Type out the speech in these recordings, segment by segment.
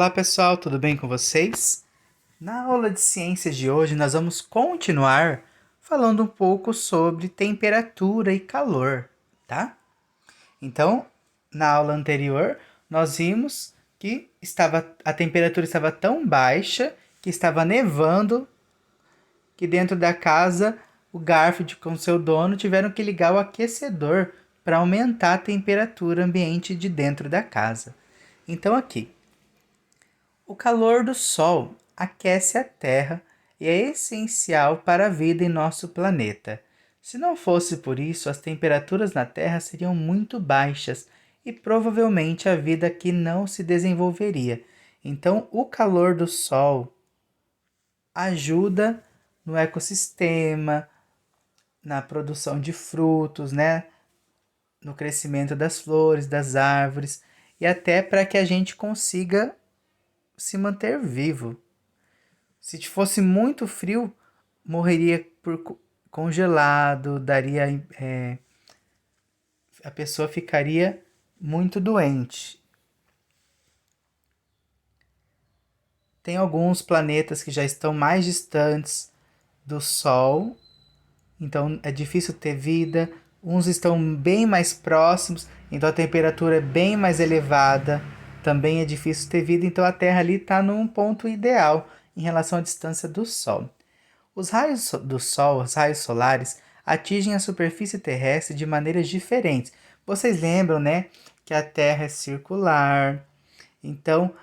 Olá pessoal, tudo bem com vocês? Na aula de ciências de hoje, nós vamos continuar falando um pouco sobre temperatura e calor, tá? Então, na aula anterior, nós vimos que a temperatura estava tão baixa que estava nevando, que dentro da casa o Garfield com seu dono tiveram que ligar o aquecedor para aumentar a temperatura ambiente de dentro da casa. Então aqui, o calor do Sol aquece a Terra e é essencial para a vida em nosso planeta. Se não fosse por isso, as temperaturas na Terra seriam muito baixas e provavelmente a vida aqui não se desenvolveria. Então, o calor do Sol ajuda no ecossistema, na produção de frutos, né? No crescimento das flores, das árvores e até para que a gente consiga se manter vivo. Se fosse muito frio, morreria por congelado, a pessoa ficaria muito doente. Tem alguns planetas que já estão mais distantes do Sol, então é difícil ter vida. Uns estão bem mais próximos, então a temperatura é bem mais elevada, também é difícil ter vida, então a Terra ali está num ponto ideal em relação à distância do Sol. Os raios do Sol, os raios solares, atingem a superfície terrestre de maneiras diferentes. Vocês lembram, né, que a Terra é circular. Então,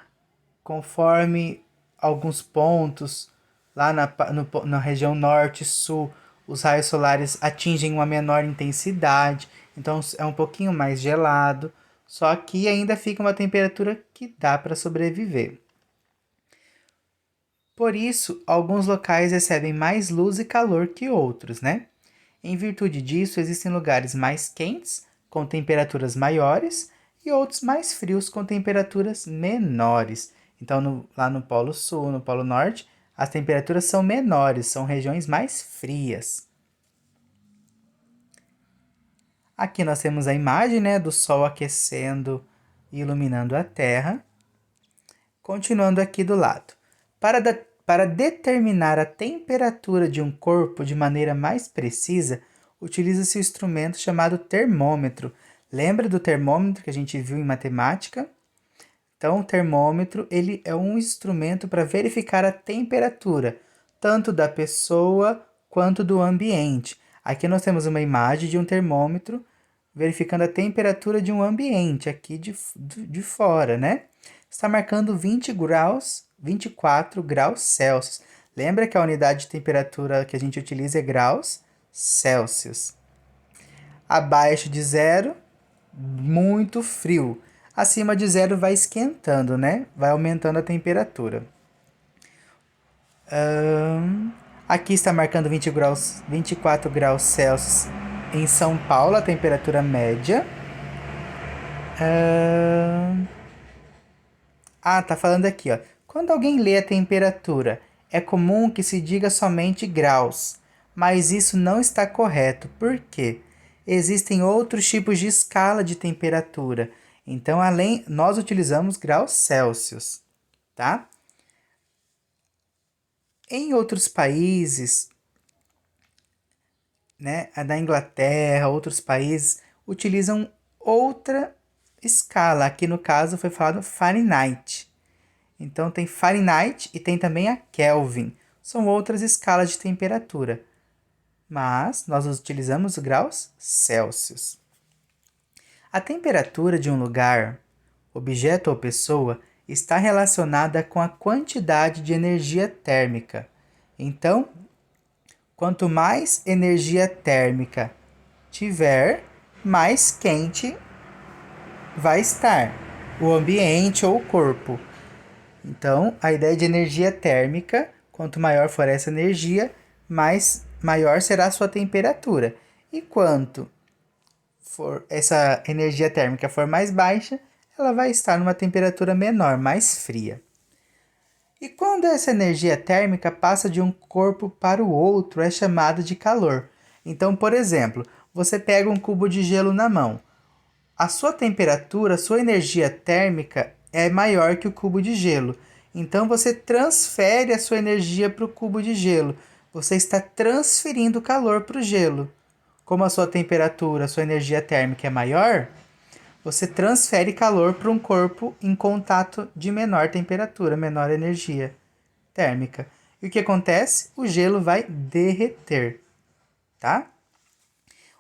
conforme alguns pontos lá na região norte e sul, os raios solares atingem uma menor intensidade, então é um pouquinho mais gelado, só que ainda fica uma temperatura que dá para sobreviver. Por isso, alguns locais recebem mais luz e calor que outros, né? Em virtude disso, existem lugares mais quentes, com temperaturas maiores, e outros mais frios, com temperaturas menores. Então, lá no Polo Sul, no Polo Norte, as temperaturas são menores, são regiões mais frias. Aqui nós temos a imagem, né, do Sol aquecendo e iluminando a Terra. Continuando aqui do lado. Para determinar a temperatura de um corpo de maneira mais precisa, utiliza-se o instrumento chamado termômetro. Lembra do termômetro que a gente viu em matemática? Então, o termômetro ele é um instrumento para verificar a temperatura, tanto da pessoa quanto do ambiente. Aqui nós temos uma imagem de um termômetro verificando a temperatura de um ambiente aqui de fora, né? Está marcando 20 graus, 24 graus Celsius. Lembra que a unidade de temperatura que a gente utiliza é graus Celsius. Abaixo de zero, muito frio. Acima de zero vai esquentando, né? Vai aumentando a temperatura. Aqui está marcando 24 graus Celsius em São Paulo, a temperatura média. Tá falando aqui, ó. Quando alguém lê a temperatura, é comum que se diga somente graus, mas isso não está correto. Por quê? Existem outros tipos de escala de temperatura. Então, nós utilizamos graus Celsius, tá? Em outros países, né, da Inglaterra, outros países utilizam outra escala. Aqui no caso foi falado Fahrenheit. Então tem Fahrenheit e tem também a Kelvin. São outras escalas de temperatura. Mas nós utilizamos graus Celsius. A temperatura de um lugar, objeto ou pessoa está relacionada com a quantidade de energia térmica. Então, quanto mais energia térmica tiver, mais quente vai estar o ambiente ou o corpo. Então, a ideia de energia térmica, quanto maior for essa energia, maior será a sua temperatura. E quanto for essa energia térmica for mais baixa, ela vai estar numa temperatura menor, mais fria. E quando essa energia térmica passa de um corpo para o outro, é chamada de calor. Então, por exemplo, você pega um cubo de gelo na mão. A sua temperatura, a sua energia térmica é maior que o cubo de gelo. Então você transfere a sua energia para o cubo de gelo. Você está transferindo calor para o gelo. Como a sua temperatura, a sua energia térmica é maior, você transfere calor para um corpo em contato de menor temperatura, menor energia térmica. E o que acontece? O gelo vai derreter, tá?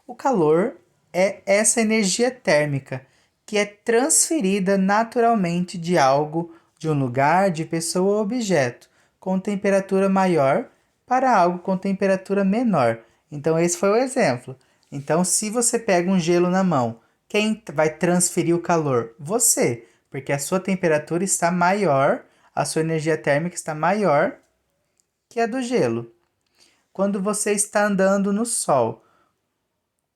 O calor é essa energia térmica que é transferida naturalmente de algo, de um lugar, de pessoa ou objeto, com temperatura maior para algo com temperatura menor. Então, esse foi o exemplo. Então, se você pega um gelo na mão, quem vai transferir o calor? Você, porque a sua temperatura está maior, a sua energia térmica está maior que a do gelo. Quando você está andando no sol,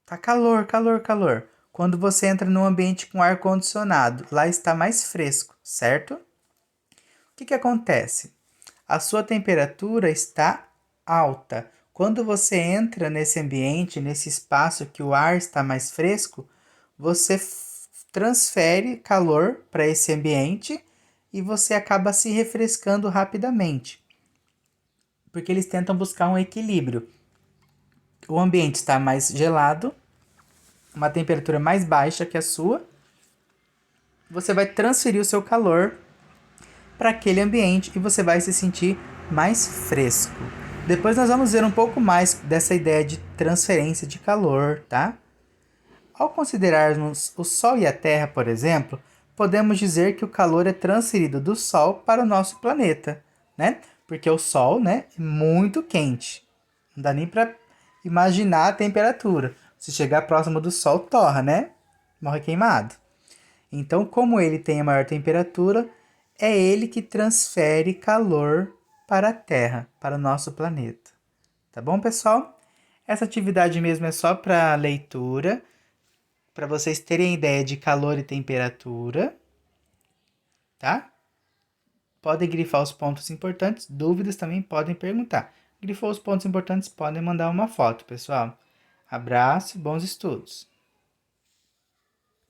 tá calor, calor, calor. Quando você entra num ambiente com ar condicionado, lá está mais fresco, certo? O que acontece? A sua temperatura está alta. Quando você entra nesse ambiente, nesse espaço que o ar está mais fresco, você transfere calor para esse ambiente e você acaba se refrescando rapidamente. Porque eles tentam buscar um equilíbrio. O ambiente está mais gelado, uma temperatura mais baixa que a sua, você vai transferir o seu calor para aquele ambiente e você vai se sentir mais fresco. Depois nós vamos ver um pouco mais dessa ideia de transferência de calor, tá? Ao considerarmos o Sol e a Terra, por exemplo, podemos dizer que o calor é transferido do Sol para o nosso planeta, né? Porque o Sol, né, é muito quente. Não dá nem para imaginar a temperatura. Se chegar próximo do Sol, torra, né? Morre queimado. Então, como ele tem a maior temperatura, é ele que transfere calor para a Terra, para o nosso planeta. Tá bom, pessoal? Essa atividade mesmo é só para leitura, para vocês terem ideia de calor e temperatura, tá? Podem grifar os pontos importantes, dúvidas também podem perguntar. Grifou os pontos importantes, podem mandar uma foto, pessoal. Abraço e bons estudos!